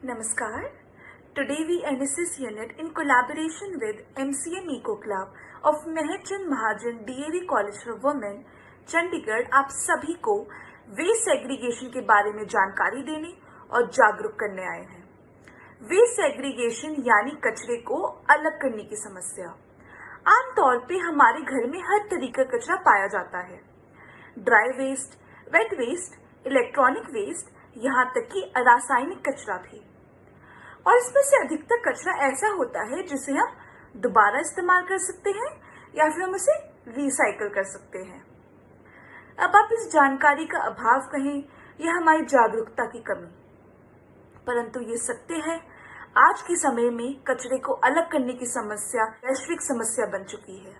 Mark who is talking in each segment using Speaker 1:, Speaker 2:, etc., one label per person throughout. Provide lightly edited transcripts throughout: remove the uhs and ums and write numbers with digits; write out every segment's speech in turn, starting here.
Speaker 1: Namaskar. Today we NSS unit in collaboration with MCM Eco Club of Meherchand Mahajan DAV College for Women, Chandigarh आप सभी को waste segregation के बारे में जानकारी देने और जागरूक करने आए हैं। वेस्ट सेग्रीगेशन यानी कचरे को अलग करने की समस्या। आमतौर पे हमारे घर में हर तरीके का कचरा पाया जाता है। Dry waste, wet waste, electronic waste, यहाँ तक कि रासायनिक कचरा भी। और इसमें से अधिकतर कचरा ऐसा होता है जिसे हम दोबारा इस्तेमाल कर सकते हैं या फिर हम उसे रिसाइकल कर सकते हैं। अब आप इस जानकारी का अभाव कहें या हमारी जागरूकता की कमी, परंतु ये सत्य है, आज के समय में कचरे को अलग करने की समस्या वैश्विक समस्या बन चुकी है।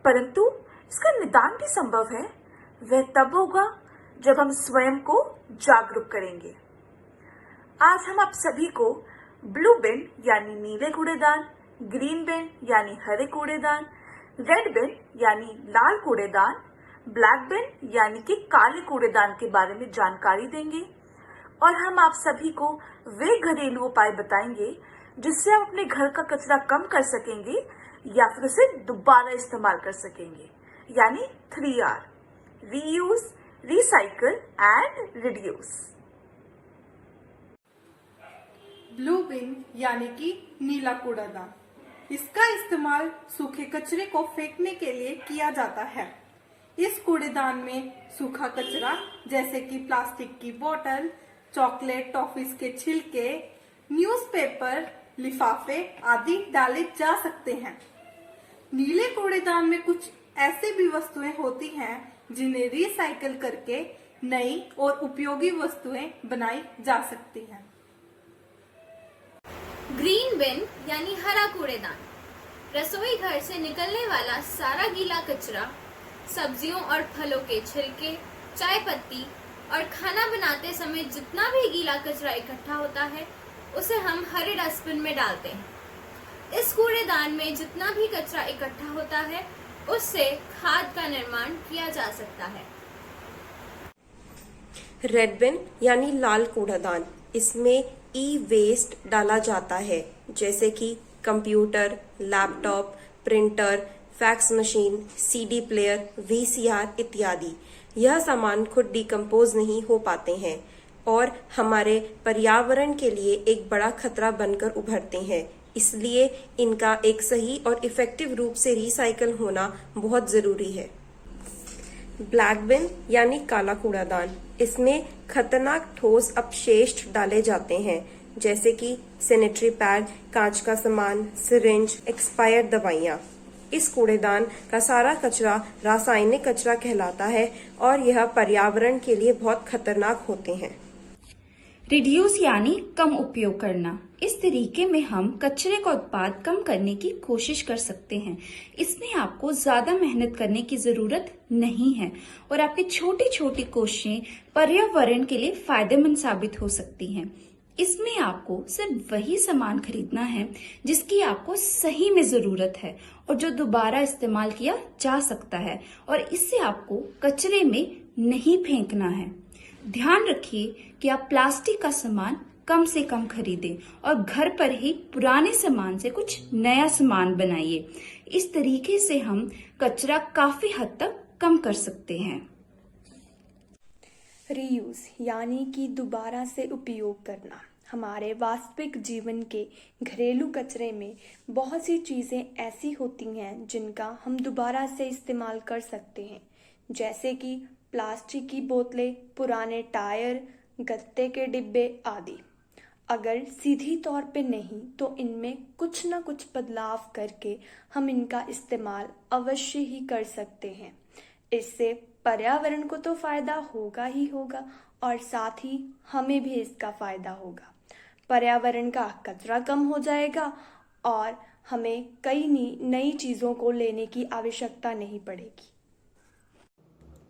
Speaker 1: परंतु इसका निदान भी संभव है। वह तब होगा जब हम स्वयं को जागरूक करेंगे। आज हम आप सभी को ब्लू बिन यानी नीले कूड़ेदान, ग्रीन बिन यानी हरे कूड़ेदान, रेड बिन यानी लाल कूड़ेदान, ब्लैक बिन यानी कि काले कूड़ेदान के बारे में जानकारी देंगे और हम आप सभी को वे घरेलू उपाय बताएंगे जिससे हम अपने घर का कचरा कम कर सकेंगे या फिर उसे दोबारा इस्तेमाल कर सकेंगे, यानी 3R: reuse, recycle and reduce.
Speaker 2: Blue bin यानी कि नीला कूड़ादान, इसका इस्तेमाल सूखे कचरे को फेंकने के लिए किया जाता है। इस कूड़ेदान में सूखा कचरा जैसे कि प्लास्टिक की बोतल, चॉकलेट, टॉफीज के छिलके, न्यूज़पेपर, लिफाफे आदि डाले जा सकते हैं। नीले कूड़ेदान में कुछ ऐसी भी वस्तुएं होती हैं जिन्हें रिसाइकल करके नई और उपयोगी वस्तुएं बनाई जा सकती हैं।
Speaker 3: ग्रीन बिन यानी हरा कूड़ेदान, रसोई घर से निकलने वाला सारा गीला कचरा, सब्जियों और फलों के छिलके, चाय पत्ती और खाना बनाते समय जितना भी गीला कचरा इकट्ठा होता है उसे हम हरे डस्टबिन में डालते हैं। इस कूड़ेदान में जितना भी कचरा इकट्ठा होता है उससे खाद का निर्माण किया जा सकता है।
Speaker 4: रेड बिन यानी लाल कूड़ादान, इसमें ई वेस्ट डाला जाता है जैसे कि computer, laptop, printer, fax machine, CD player, VCR इत्यादि। यह सामान खुद डिकम्पोज नहीं हो पाते हैं और हमारे पर्यावरण के लिए एक बड़ा खतरा बनकर उभरते हैं। इसलिए इनका एक सही और इफेक्टिव रूप से रिसाइकल होना बहुत जरूरी है। ब्लैक बिन यानी काला कूड़ादान, इसमें खतरनाक ठोस अपशिष्ट डाले जाते हैं जैसे कि सैनिटरी पैड, कांच का सामान, सिरिंज, एक्सपायर्ड दवाइयाँ। इस कूड़ेदान का सारा कचरा रासायनिक कचरा कहलाता है और यह पर्यावरण के लिए बहुत खतरनाक होते हैं।
Speaker 5: रिड्यूस यानी कम उपयोग करना। इस तरीके में हम कचरे का उत्पाद कम करने की कोशिश कर सकते हैं। इसमें आपको ज्यादा मेहनत करने की जरूरत नहीं है और आपकी छोटी छोटी कोशिशें पर्यावरण के लिए फायदेमंद साबित हो सकती हैं। इसमें आपको सिर्फ वही सामान खरीदना है जिसकी आपको सही में जरूरत है और जो दोबारा इस्तेमाल किया जा सकता है, और इससे आपको कचरे में नहीं फेंकना है। ध्यान रखिए कि आप प्लास्टिक का सामान कम से कम खरीदें और घर पर ही पुराने सामान से कुछ नया सामान बनाइए। इस तरीके से हम कचरा काफी हद तक कम कर सकते हैं।
Speaker 6: रीयूज यानी कि दोबारा से उपयोग करना। हमारे वास्तविक जीवन के घरेलू कचरे में बहुत सी चीज़ें ऐसी होती हैं जिनका हम दोबारा से इस्तेमाल कर सकते हैं, जैसे कि प्लास्टिक की बोतलें, पुराने टायर, गत्ते के डिब्बे आदि। अगर सीधी तौर पे नहीं तो इनमें कुछ ना कुछ बदलाव करके हम इनका इस्तेमाल अवश्य ही कर सकते हैं। इससे पर्यावरण को तो फायदा होगा ही होगा और साथ ही हमें भी इसका फायदा होगा। पर्यावरण का कचरा कम हो जाएगा और हमें कई नई चीज़ों को लेने की आवश्यकता नहीं पड़ेगी।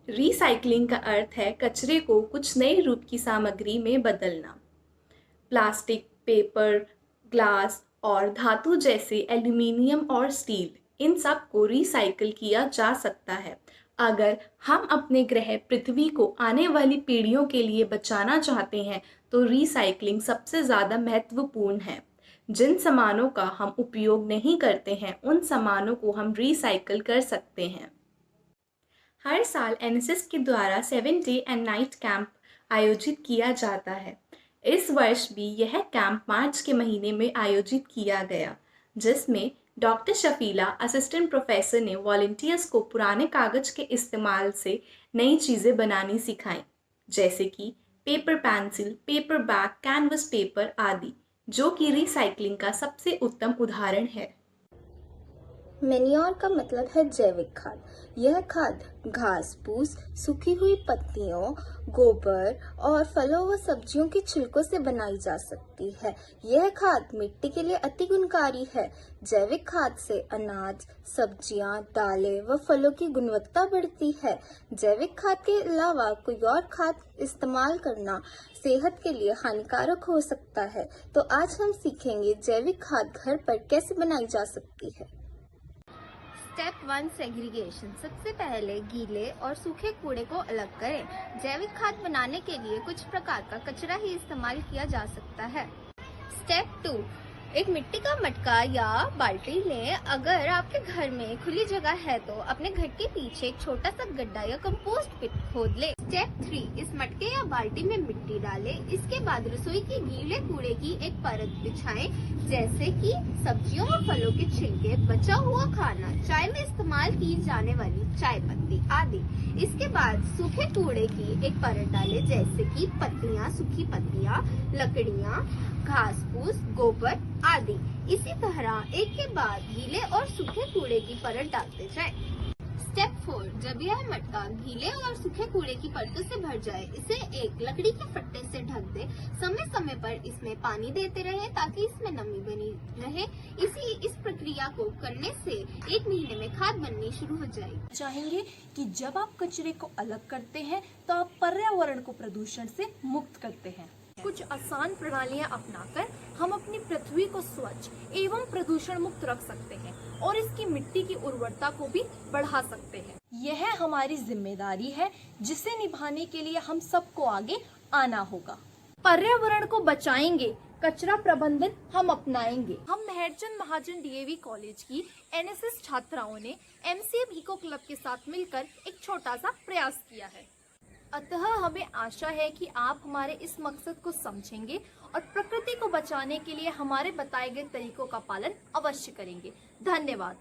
Speaker 7: रिसाइकलिंग का अर्थ है कचरे को कुछ नए रूप की सामग्री में बदलना। प्लास्टिक, पेपर, ग्लास और धातु जैसे एल्यूमिनियम और स्टील, इन सब को रिसाइकल किया जा सकता है अगर हम अपने ग्रह पृथ्वी को आने वाली पीढ़ियों के लिए बचाना चाहते हैं तो रिसाइकलिंग सबसे ज़्यादा महत्वपूर्ण है। जिन सामानों का हम उपयोग नहीं करते हैं उन सामानों को हम रिसाइकल कर सकते हैं। हर साल एनएसएस के द्वारा 7 डे एंड नाइट कैंप आयोजित किया जाता है। इस वर्ष भी यह कैंप मार्च के महीने में आयोजित किया गया, जिसमें डॉक्टर शफीला असिस्टेंट प्रोफेसर ने वॉलंटियर्स को पुराने कागज के इस्तेमाल से नई चीज़ें बनानी सिखाई, जैसे कि paper pencil, paper bag, canvas paper आदि, जो कि रिसाइकलिंग का सबसे उत्तम उदाहरण है।
Speaker 8: मैन्योर का मतलब है जैविक खाद। यह खाद घास फूस, सूखी हुई पत्तियों, गोबर और फलों व सब्जियों के छिलकों से बनाई जा सकती है। यह खाद मिट्टी के लिए अति गुणकारी है। जैविक खाद से अनाज, सब्जियां, दालें व फलों की गुणवत्ता बढ़ती है। जैविक खाद के अलावा कोई और खाद इस्तेमाल करना सेहत के लिए हानिकारक हो सकता है। तो आज हम सीखेंगे जैविक खाद घर पर कैसे बनाई जा सकती है।
Speaker 3: Step 1 segregation. सबसे पहले गीले और सूखे कूड़े को अलग करें। जैविक खाद बनाने के लिए कुछ प्रकार का कचरा ही इस्तेमाल किया जा सकता है। स्टेप 2, एक मिट्टी का मटका या बाल्टी लें। अगर आपके घर में खुली जगह है तो अपने घर के पीछे एक छोटा सा गड्ढा या कंपोस्ट पिट खोद लें। स्टेप 3, इस मटके या बाल्टी में मिट्टी डालें। इसके बाद रसोई के गीले कूड़े की एक परत बिछाएं, जैसे कि सब्जियों और फलों के छिलके, बचा हुआ खाना, चाय में इस्तेमाल की जाने वाली चाय पत्ती आदि। इसके बाद सूखे कूड़े की एक परत डालें, जैसे कि पत्तियां, सूखी पत्तियां, लकड़ियां, घास फूस, गोबर आदि। इसी तरह एक के बाद गीले और सूखे कूड़े की परत डालते जाएं। स्टेप 4, जब यह मटका गीले और सूखे कूड़े की परतों से भर जाए, इसे एक लकड़ी के फट्टे से ढक दें। समय समय पर इसमें पानी देते रहें ताकि इसमें नमी बनी रहे। इस प्रक्रिया को करने से 1 महीने में खाद बननी शुरू हो जाएगी।
Speaker 9: चाहेंगे कि जब आप कचरे को अलग करते हैं तो आप पर्यावरण को प्रदूषण से मुक्त करते हैं। कुछ आसान प्रणालियां अपनाकर हम अपनी पृथ्वी को स्वच्छ एवं प्रदूषण मुक्त रख सकते हैं और इसकी मिट्टी की उर्वरता को भी बढ़ा सकते हैं। यह हमारी जिम्मेदारी है जिसे निभाने के लिए हम सबको आगे आना होगा। पर्यावरण को बचाएंगे, कचरा प्रबंधन हम अपनाएंगे। हम मेहरचंद महाजन डीएवी कॉलेज की एनएसएस छात्राओं ने एमसीए भीको क्लब के साथ मिलकर एक छोटा सा प्रयास किया है। अतः हमें आशा है कि आप हमारे इस मकसद को समझेंगे और प्रकृति को बचाने के लिए हमारे बताए गए तरीकों का पालन अवश्य करेंगे। धन्यवाद।